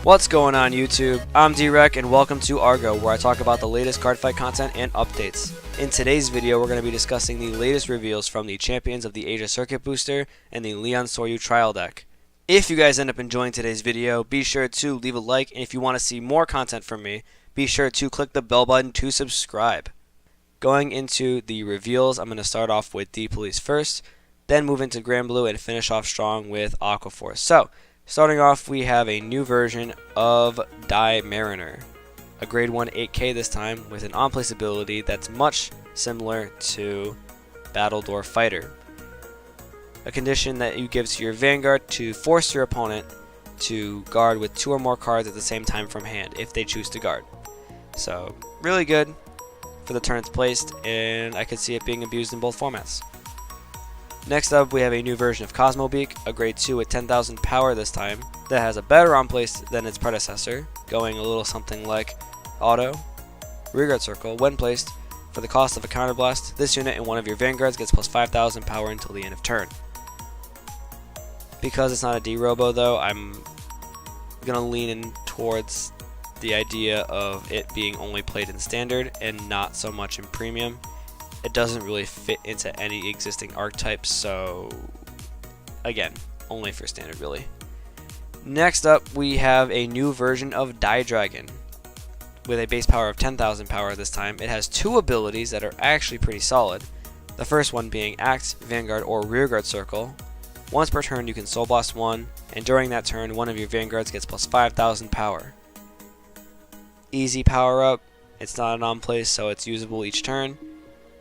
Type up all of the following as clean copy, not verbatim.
What's going on YouTube? I'm D-Rec and welcome to Argo, where I talk about the latest card fight content and updates. In today's video we're going to be discussing the latest reveals from the Champions of the Asia Circuit Booster and the Leon Soryu Trial Deck. If you guys end up enjoying today's video, be sure to leave a like, and if you want to see more content from me, be sure to click the bell button to subscribe. Going into the reveals, I'm going to start off with D-Police first, then move into Grand Blue and finish off strong with Aqua Force. So, starting off, we have a new version of Die Mariner, a grade 1 8K this time with an on-place ability that's much similar to Battledore Fighter. A condition that you give to your Vanguard to force your opponent to guard with 2 or more cards at the same time from hand if they choose to guard. So, really good for the turn it's placed, and I could see it being abused in both formats. Next up, we have a new version of Cosmo Beak, a grade 2 with 10,000 power this time, that has a better on-place than its predecessor, going a little something like Auto, Rearguard Circle. When placed, for the cost of a Counterblast, this unit in one of your Vanguards gets plus 5,000 power until the end of turn. Because it's not a D-Robo though, I'm going to lean in towards the idea of it being only played in Standard and not so much in Premium. It doesn't really fit into any existing archetypes, so again, only for Standard really. Next up, we have a new version of Die Dragon with a base power of 10,000 power this time. It has 2 abilities that are actually pretty solid. The first one being Act, Vanguard, or Rearguard Circle. Once per turn you can Soul Blast 1, and during that turn one of your Vanguards gets plus 5,000 power. Easy power up, it's not an on-place so it's usable each turn.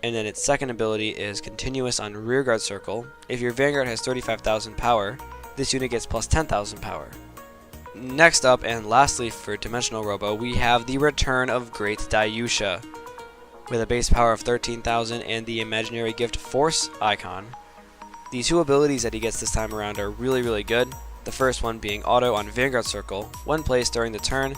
And then its second ability is Continuous on Rearguard Circle. If your Vanguard has 35,000 power, this unit gets plus 10,000 power. Next up, and lastly for Dimensional Robo, we have the return of Great Dayusha with a base power of 13,000 and the Imaginary Gift Force icon. The 2 abilities that he gets this time around are really good. The first one being Auto on Vanguard Circle. When placed during the turn,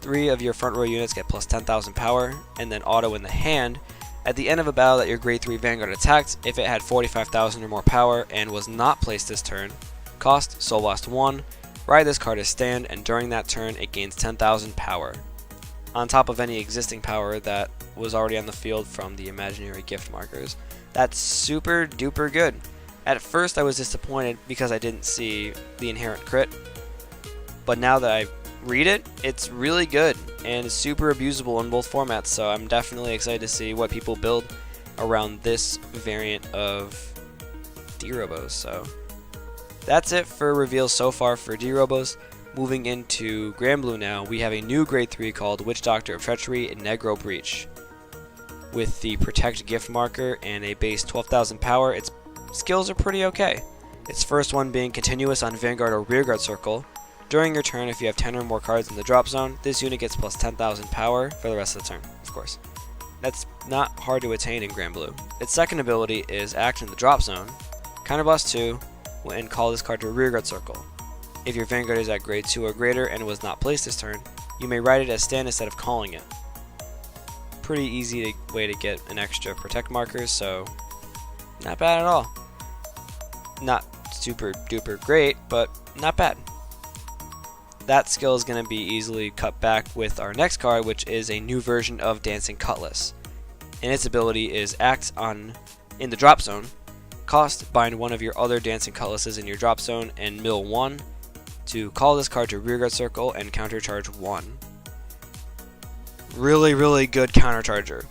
3 of your front row units get plus 10,000 power, and then Auto in the hand. At the end of a battle that your grade 3 Vanguard attacked, if it had 45,000 or more power and was not placed this turn, cost Soul Blast 1, ride this card as stand, and during that turn it gains 10,000 power, on top of any existing power that was already on the field from the Imaginary Gift markers. That's super duper good. At first I was disappointed because I didn't see the inherent crit, but now that I read it, it's really good and it's super abusable in both formats, so I'm definitely excited to see what people build around this variant of D-Robos. So that's it for reveals so far for D-Robos. Moving into Grand Blue now, we have a new grade 3 called Witch Doctor of Treachery and Negro Breach. With the Protect gift marker and a base 12,000 power, its skills are pretty okay. Its first one being Continuous on Vanguard or Rearguard Circle. During your turn, if you have 10 or more cards in the drop zone, this unit gets plus 10,000 power for the rest of the turn, of course. That's not hard to attain in Grand Blue. Its second ability is Act in the drop zone, Counterblast 2, and call this card to a Rearguard Circle. If your Vanguard is at grade 2 or greater and was not placed this turn, you may ride it as stand instead of calling it. Pretty easy way to get an extra Protect markers, so not bad at all. Not super duper great, but not bad. That skill is going to be easily cut back with our next card, which is a new version of Dancing Cutlass. And its ability is Act in the drop zone, cost bind one of your other Dancing Cutlasses in your drop zone and mill 1 to call this card to Rearguard Circle and countercharge 1. Really good countercharger.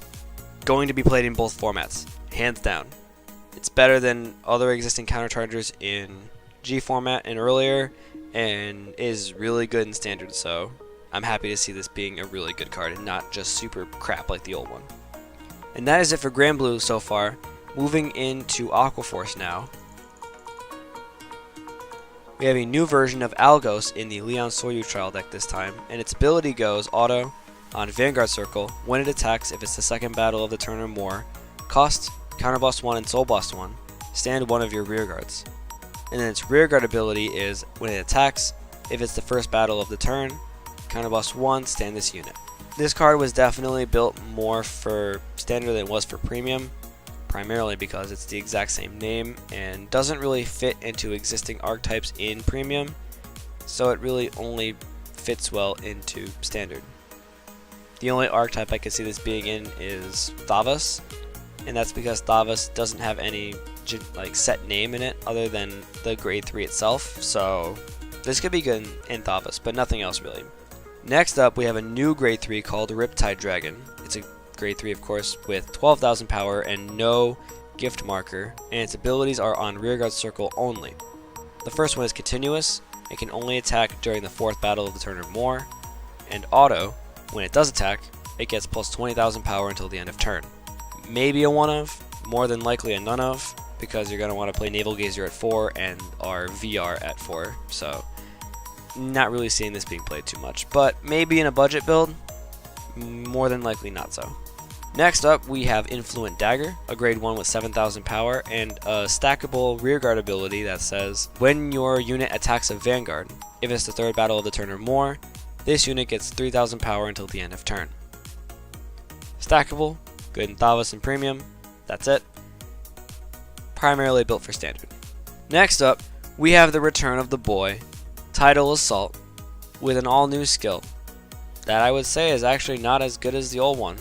Going to be played in both formats, hands down. It's better than other existing counterchargers in G format and earlier, and is really good in Standard, so I'm happy to see this being a really good card and not just super crap like the old one. And that is it for Grand Blue so far. Moving into Aqua Force now. We have a new version of Algos in the Leon Soryu Trial Deck this time, and its ability goes Auto on Vanguard Circle. When it attacks, if it's the second battle of the turn or more, cost Counterblast 1 and Soul Blast 1, stand one of your Rearguards. And then its Rearguard ability is, when it attacks, if it's the first battle of the turn, Counterblast 1, stand this unit. This card was definitely built more for Standard than it was for Premium, primarily because it's the exact same name and doesn't really fit into existing archetypes in Premium, so it really only fits well into standard. The only archetype I could see this being in is Thavas, and that's because Thavas doesn't have any like set name in it other than the grade 3 itself, so this could be good in Thavas, but nothing else really. Next up, we have a new grade 3 called Riptide Dragon. It's a grade 3, of course, with 12,000 power and no gift marker, and its abilities are on rearguard circle only. The first one is continuous. It can only attack during the 4th battle of the turn or more, and auto. When it does attack, it gets plus 20,000 power until the end of turn. Maybe a one of, more than likely a none of, because you're going to want to play Naval Gazer at 4 and our VR at 4, so not really seeing this being played too much. But maybe in a budget build, more than likely not so. Next up, we have Influent Dagger, a grade 1 with 7,000 power, and a stackable rearguard ability that says, when your unit attacks a Vanguard, if it's the 3rd battle of the turn or more, this unit gets 3,000 power until the end of turn. Stackable, good in Thavas and Premium, that's it. Primarily built for standard. Next up, we have the return of the boy, Tidal Assault, with an all-new skill that I would say is actually not as good as the old one.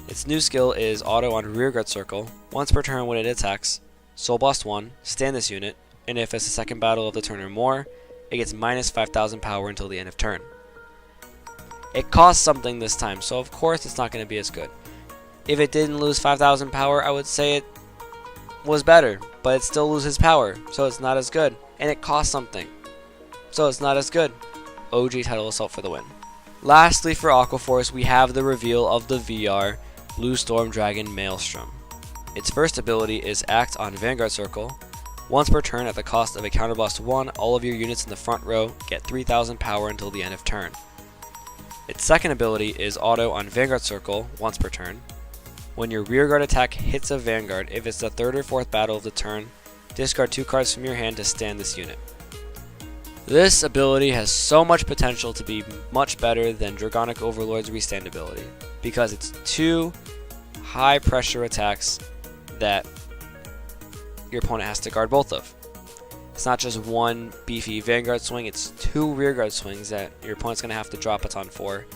Its new skill is auto on rearguard circle. Once per turn when it attacks, Soul Blast 1, stand this unit, and if it's the 2nd battle of the turn or more, it gets minus 5,000 power until the end of turn. It costs something this time, so of course it's not going to be as good. If it didn't lose 5,000 power, I would say it was better, but it still loses power, so it's not as good. And it costs something, so it's not as good. OG Tidal Assault for the win. Lastly, for Aquaforce, we have the reveal of the VR Blue Storm Dragon Maelstrom. Its first ability is Act on Vanguard Circle. Once per turn at the cost of a Counterblast 1, all of your units in the front row get 3,000 power until the end of turn. Its second ability is Auto on Vanguard Circle, once per turn. When your rearguard attack hits a Vanguard, if it's the 3rd or 4th battle of the turn, discard 2 cards from your hand to stand this unit. This ability has so much potential to be much better than Dragonic Overlord's restand ability, because it's 2 high pressure attacks that your opponent has to guard both of. It's not just one beefy Vanguard swing, it's 2 rearguard swings that your opponent's going to have to drop a ton for,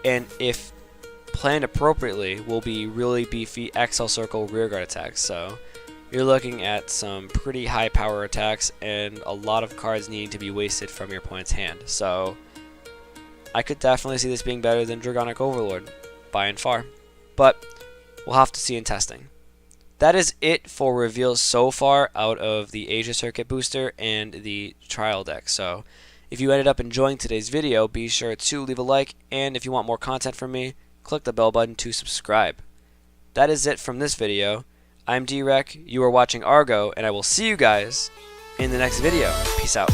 and if planned appropriately, will be really beefy XL Circle rearguard attacks, so you're looking at some pretty high power attacks and a lot of cards needing to be wasted from your opponent's hand. So I could definitely see this being better than Dragonic Overlord by and far, but we'll have to see in testing. That is it for reveals so far out of the Asia Circuit Booster and the Trial deck. So if you ended up enjoying today's video, be sure to leave a like, and if you want more content from me, click the bell button to subscribe. That is it from this video. I'm D-Rec, you are watching Argo, and I will see you guys in the next video. Peace out.